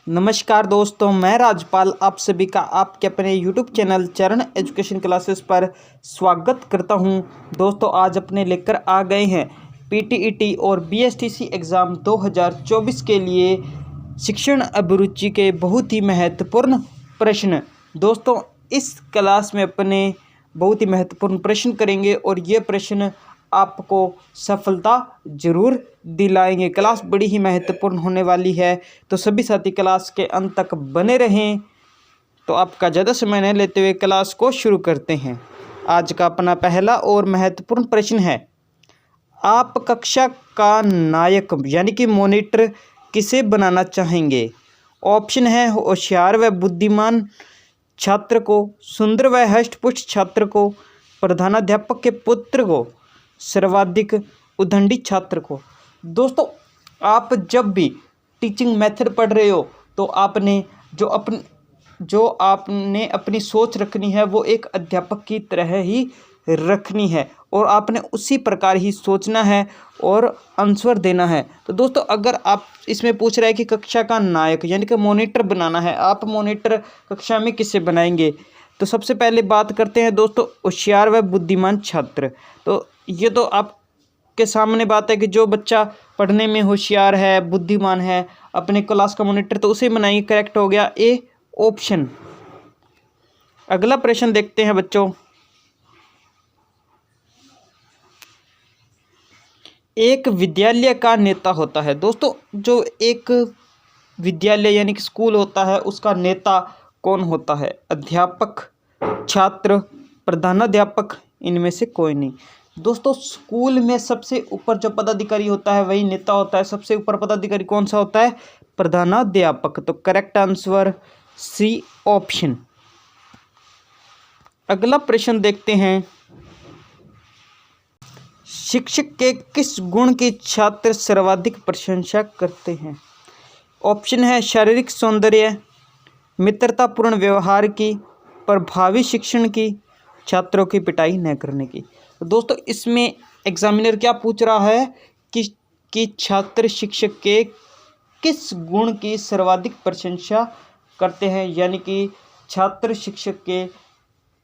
नमस्कार दोस्तों, मैं राजपाल आप सभी का आपके अपने YouTube चैनल चरण एजुकेशन क्लासेस पर स्वागत करता हूं। दोस्तों आज अपने लेकर आ गए हैं PTET और BSTC एग्ज़ाम 2024 के लिए शिक्षण अभिरुचि के बहुत ही महत्वपूर्ण प्रश्न। दोस्तों इस क्लास में अपने बहुत ही महत्वपूर्ण प्रश्न करेंगे और ये प्रश्न आपको सफलता ज़रूर दिलाएंगे। क्लास बड़ी ही महत्वपूर्ण होने वाली है, तो सभी साथी क्लास के अंत तक बने रहें। तो आपका ज़्यादा समय नहीं लेते हुए क्लास को शुरू करते हैं। आज का अपना पहला और महत्वपूर्ण प्रश्न है, आप कक्षा का नायक यानी कि मॉनिटर किसे बनाना चाहेंगे? ऑप्शन है होशियार व बुद्धिमान छात्र को, सुंदर व हष्टपुष्ट छात्र को, प्रधानाध्यापक के पुत्र को, सर्वाधिक उद्दंडी छात्र को। दोस्तों आप जब भी टीचिंग मेथड पढ़ रहे हो तो आपने अपनी सोच रखनी है वो एक अध्यापक की तरह ही रखनी है और आपने उसी प्रकार ही सोचना है और आंसर देना है। तो दोस्तों अगर आप इसमें पूछ रहे हैं कि कक्षा का नायक यानी कि मॉनिटर बनाना है, आप मॉनिटर कक्षा में किसे बनाएंगे? तो सबसे पहले बात करते हैं दोस्तों होशियार व बुद्धिमान छात्र। तो ये तो आपके सामने बात है कि जो बच्चा पढ़ने में होशियार है, बुद्धिमान है, अपने क्लास का मॉनिटर, तो उसे बनाइए। करेक्ट हो गया ए ऑप्शन। अगला प्रश्न देखते हैं बच्चों, एक विद्यालय का नेता होता है। दोस्तों जो एक विद्यालय यानी कि स्कूल होता है उसका नेता कौन होता है? अध्यापक, छात्र, प्रधानाध्यापक, इनमें से कोई नहीं। दोस्तों स्कूल में सबसे ऊपर जो पदाधिकारी होता है वही नेता होता है। सबसे ऊपर पदाधिकारी कौन सा होता है? प्रधानाध्यापक। तो करेक्ट आंसर सी ऑप्शन। अगला प्रश्न देखते हैं, शिक्षक के किस गुण की छात्र सर्वाधिक प्रशंसा करते हैं? ऑप्शन है शारीरिक सौंदर्य, मित्रतापूर्ण व्यवहार की, प्रभावी शिक्षण की, छात्रों की पिटाई न करने की। तो दोस्तों इसमें एग्जामिनर क्या पूछ रहा है कि छात्र शिक्षक के किस गुण की सर्वाधिक प्रशंसा करते हैं, यानी कि छात्र शिक्षक के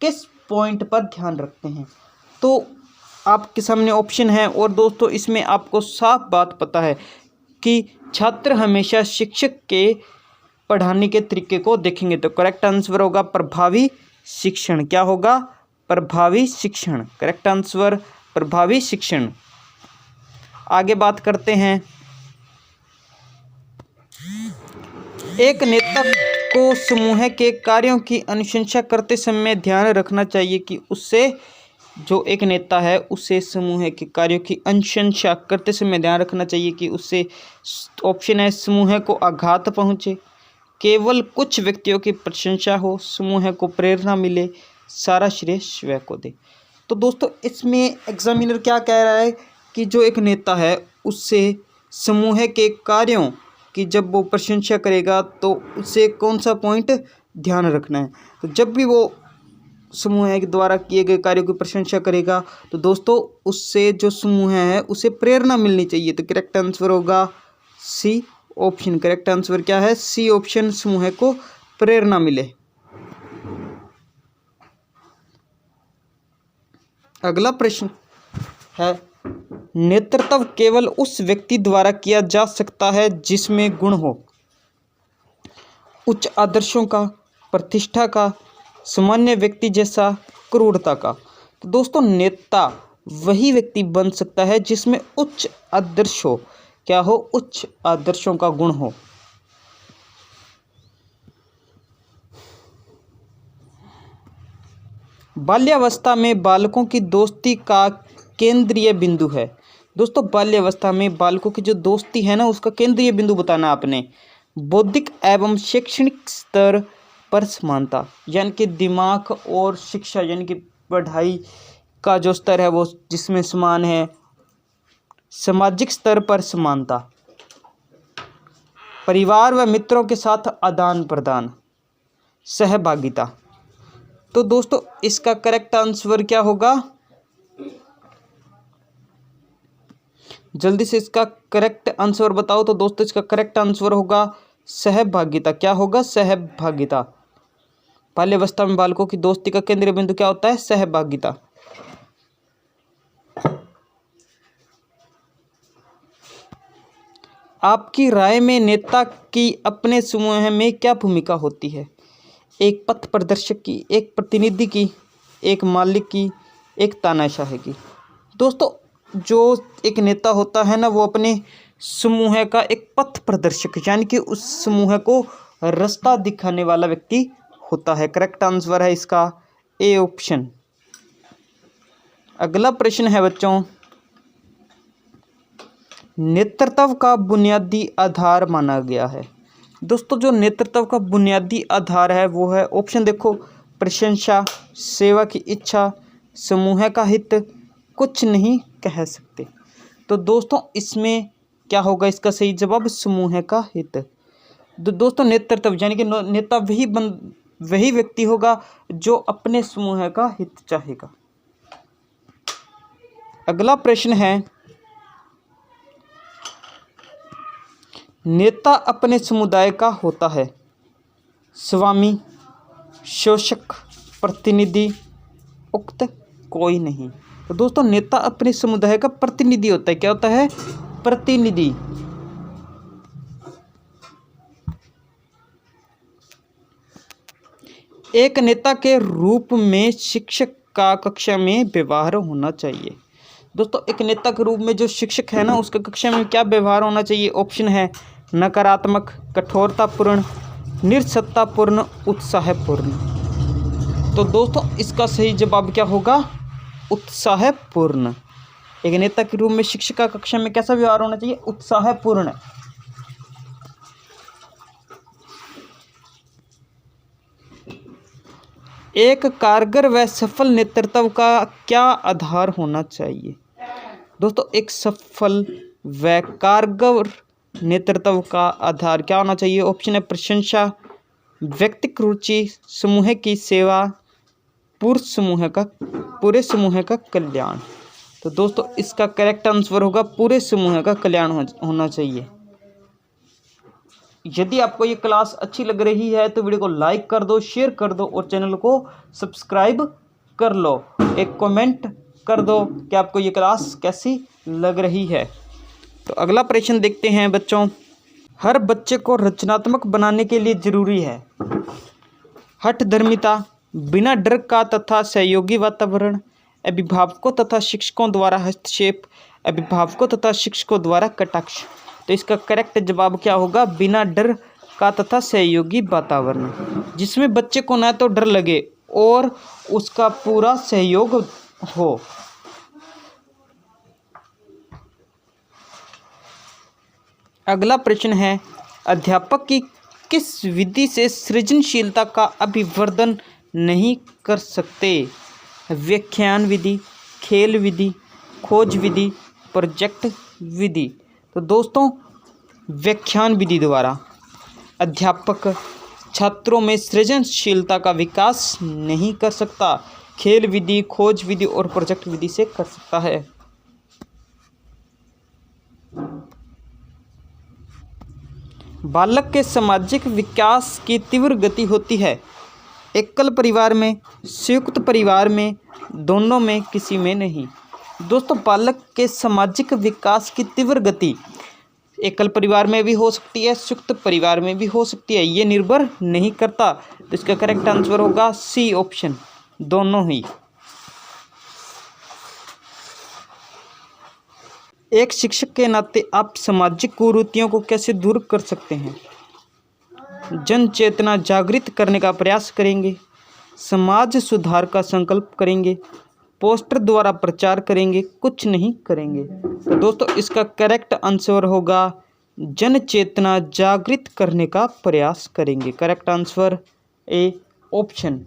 किस पॉइंट पर ध्यान रखते हैं। तो आपके सामने ऑप्शन है और दोस्तों इसमें आपको साफ बात पता है कि छात्र हमेशा शिक्षक के पढ़ाने के तरीके को देखेंगे। तो करेक्ट आंसर होगा प्रभावी शिक्षण। क्या होगा? प्रभावी शिक्षण। करेक्ट आंसर प्रभावी शिक्षण। आगे बात करते हैं, एक नेता को समूह के कार्यों की अनुशंसा करते समय ध्यान रखना चाहिए कि उससे जो एक नेता है उसे समूह के कार्यों की अनुशंसा करते समय ध्यान रखना चाहिए कि उससे, ऑप्शन है, समूह को आघात पहुँचे, केवल कुछ व्यक्तियों की प्रशंसा हो, समूह को प्रेरणा मिले, सारा श्रेय स्वयं को दे। तो दोस्तों इसमें एग्जामिनर क्या कह रहा है कि जो एक नेता है उससे समूह के कार्यों की जब वो प्रशंसा करेगा तो उसे कौन सा पॉइंट ध्यान रखना है। तो जब भी वो समूह के द्वारा किए गए कार्यों की प्रशंसा करेगा तो दोस्तों उससे जो समूह है उसे प्रेरणा मिलनी चाहिए। तो करेक्ट आंसर होगा सी ऑप्शन। करेक्ट आंसर क्या है? सी ऑप्शन, समूह को प्रेरणा मिले। अगला प्रश्न है, नेतृत्व केवल उस व्यक्ति द्वारा किया जा सकता है जिसमें गुण हो, उच्च आदर्शों का, प्रतिष्ठा का, सामान्य व्यक्ति जैसा, क्रूरता का। तो दोस्तों नेता वही व्यक्ति बन सकता है जिसमें उच्च आदर्श हो। क्या हो? उच्च आदर्शों का गुण हो। बाल्यावस्था में बालकों की दोस्ती का केंद्रीय बिंदु है। दोस्तों बाल्यावस्था में बालकों की जो दोस्ती है ना उसका केंद्रीय बिंदु बताना आपने। बौद्धिक एवं शैक्षणिक स्तर पर समानता, यानी कि दिमाग और शिक्षा यानी कि पढ़ाई का जो स्तर है वो जिसमें समान है। सामाजिक स्तर पर समानता, परिवार व मित्रों के साथ आदान प्रदान, सहभागिता। तो दोस्तों इसका करेक्ट आंसर क्या होगा? जल्दी से इसका करेक्ट आंसर बताओ। तो दोस्तों इसका करेक्ट आंसर होगा सहभागिता। क्या होगा? सहभागिता। बाल्यावस्था में बालकों की दोस्ती का केंद्रीय बिंदु क्या होता है? सहभागिता। आपकी राय में नेता की अपने समूह में क्या भूमिका होती है? एक पथ प्रदर्शक की, एक प्रतिनिधि की, एक मालिक की, एक तानाशाह की। दोस्तों, जो एक नेता होता है ना, वो अपने समूह का एक पथ प्रदर्शक यानी कि उस समूह को रास्ता दिखाने वाला व्यक्ति होता है। करेक्ट आंसर है इसका ए ऑप्शन। अगला प्रश्न है बच्चों, नेतृत्व का बुनियादी आधार माना गया है। दोस्तों, जो नेतृत्व का बुनियादी आधार है वो है, ऑप्शन देखो, प्रशंसा, सेवा की इच्छा, समूह का हित, कुछ नहीं कह सकते। तो दोस्तों, इसमें क्या होगा? इसका सही जवाब समूह का हित। दोस्तों, नेतृत्व यानी कि नेता वही व्यक्ति होगा जो अपने समूह का हित चाहेगा। अगला प्रश्न है, नेता अपने समुदाय का होता है स्वामी, शोषक, प्रतिनिधि, उक्त कोई नहीं। तो दोस्तों, नेता अपने समुदाय का प्रतिनिधि होता है। क्या होता है? प्रतिनिधि। एक नेता के रूप में शिक्षक का कक्षा में व्यवहार होना चाहिए। दोस्तों, एक नेता के रूप में जो शिक्षक है ना, उसका कक्षा में क्या व्यवहार होना चाहिए? ऑप्शन है नकारात्मक, कठोरतापूर्ण, निरसत्तापूर्ण, उत्साहपूर्ण। तो दोस्तों, इसका सही जवाब क्या होगा? उत्साहपूर्ण। एक नेता के रूप में शिक्षक का कक्षा में कैसा व्यवहार होना चाहिए? उत्साहपूर्ण। एक कारगर व सफल नेतृत्व का क्या आधार होना चाहिए? दोस्तों, एक सफल व कारगर नेतृत्व का आधार क्या होना चाहिए? ऑप्शन है प्रशंसा, व्यक्तिगत रुचि, समूह की सेवा, पूरे समूह का कल्याण। तो दोस्तों, इसका करेक्ट आंसर होगा पूरे समूह का कल्याण होना चाहिए। यदि आपको ये क्लास अच्छी लग रही है तो वीडियो को लाइक कर दो, शेयर कर दो और चैनल को सब्सक्राइब कर लो। एक कमेंट कर दो कि आपको ये क्लास कैसी लग रही है। तो अगला प्रश्न देखते हैं बच्चों, हर बच्चे को रचनात्मक बनाने के लिए जरूरी है हठधर्मिता, बिना डर का तथा सहयोगी वातावरण, अभिभावकों तथा शिक्षकों द्वारा हस्तक्षेप, अभिभावकों तथा शिक्षकों द्वारा कटाक्ष। तो इसका करेक्ट जवाब क्या होगा? बिना डर का तथा सहयोगी वातावरण, जिसमें बच्चे को ना तो डर लगे और उसका पूरा सहयोग हो। अगला प्रश्न है, अध्यापक की किस विधि से सृजनशीलता का अभिवर्धन नहीं कर सकते? व्याख्यान विधि, खेल विधि, खोज विधि, प्रोजेक्ट विधि। तो दोस्तों, व्याख्यान विधि द्वारा अध्यापक छात्रों में सृजनशीलता का विकास नहीं कर सकता। खेल विधि, खोज विधि और प्रोजेक्ट विधि से कर सकता है। बालक के सामाजिक विकास की तीव्र गति होती है एकल परिवार में, संयुक्त परिवार में, दोनों में, किसी में नहीं। दोस्तों, बालक के सामाजिक विकास की तीव्र गति एकल परिवार में भी हो सकती है, संयुक्त परिवार में भी हो सकती है, ये निर्भर नहीं करता। तो इसका करेक्ट आंसर होगा सी ऑप्शन, दोनों ही। एक शिक्षक के नाते आप सामाजिक कुरीतियों को कैसे दूर कर सकते हैं? जन चेतना जागृत करने का प्रयास करेंगे, समाज सुधार का संकल्प करेंगे, पोस्टर द्वारा प्रचार करेंगे, कुछ नहीं करेंगे। तो दोस्तों, इसका करेक्ट आंसर होगा जन चेतना जागृत करने का प्रयास करेंगे। Correct answer A option.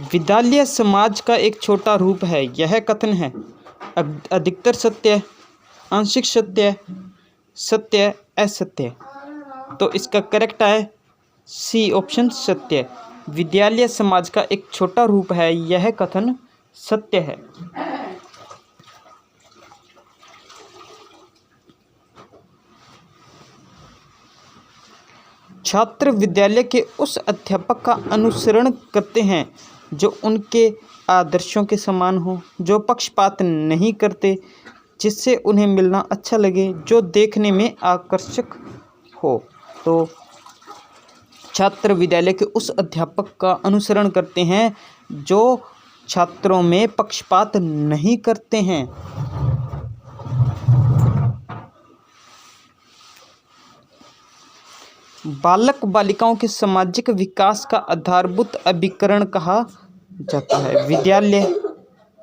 विद्यालय समाज का एक छोटा रूप है, यह कथन है अधिकतर सत्य, आंशिक सत्य, सत्य, असत्य। तो इसका करेक्ट है सी ऑप्शन, सत्य। विद्यालय समाज का एक छोटा रूप है, यह कथन सत्य है। छात्र विद्यालय के उस अध्यापक का अनुसरण करते हैं जो उनके आदर्शों के समान हो, जो पक्षपात नहीं करते, जिससे उन्हें मिलना अच्छा लगे, जो देखने में आकर्षक हो। तो छात्र विद्यालय के उस अध्यापक का अनुसरण करते हैं जो छात्रों में पक्षपात नहीं करते हैं। बालक बालिकाओं के सामाजिक विकास का आधारभूत अभिकरण कहा जाता है। विद्यालय,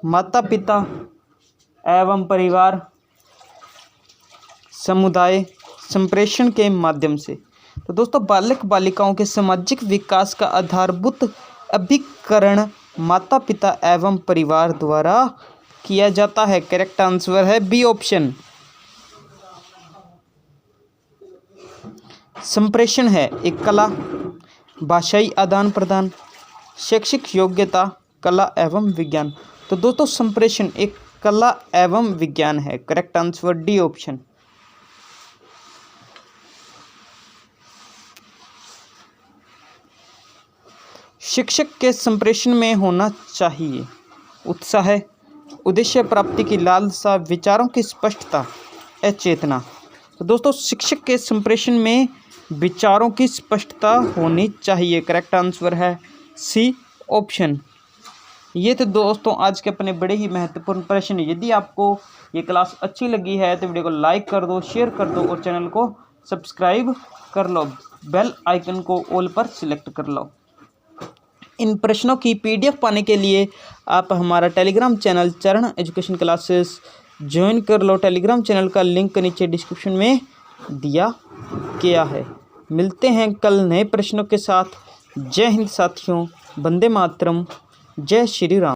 माता पिता एवं परिवार, समुदाय, संप्रेषण के माध्यम से। तो दोस्तों, बालक बालिकाओं के सामाजिक विकास का आधारभूत अभिकरण माता पिता एवं परिवार द्वारा किया जाता है। करेक्ट आंसर है बी ऑप्शन। संप्रेषण है एक कला, भाषाई आदान प्रदान, शैक्षिक योग्यता, कला एवं विज्ञान। तो दोस्तों, संप्रेषण एक कला एवं विज्ञान है। Correct answer D option. शिक्षक के संप्रेषण में होना चाहिए उत्साह, उद्देश्य प्राप्ति की लालसा, विचारों की स्पष्टता, चेतना। तो दोस्तों, शिक्षक के संप्रेषण में विचारों की स्पष्टता होनी चाहिए। करेक्ट आंसर है सी ऑप्शन। ये तो दोस्तों आज के अपने बड़े ही महत्वपूर्ण प्रश्न। यदि आपको ये क्लास अच्छी लगी है तो वीडियो को लाइक कर दो, शेयर कर दो और चैनल को सब्सक्राइब कर लो। बेल आइकन को ऑल पर सिलेक्ट कर लो। इन प्रश्नों की PDF पाने के लिए आप हमारा टेलीग्राम चैनल चरण एजुकेशन क्लासेस ज्वाइन कर लो। टेलीग्राम चैनल का लिंक नीचे डिस्क्रिप्शन में दिया गया है। मिलते हैं कल नए प्रश्नों के साथ। जय हिंद साथियों, वंदे मातरम, जय श्री राम।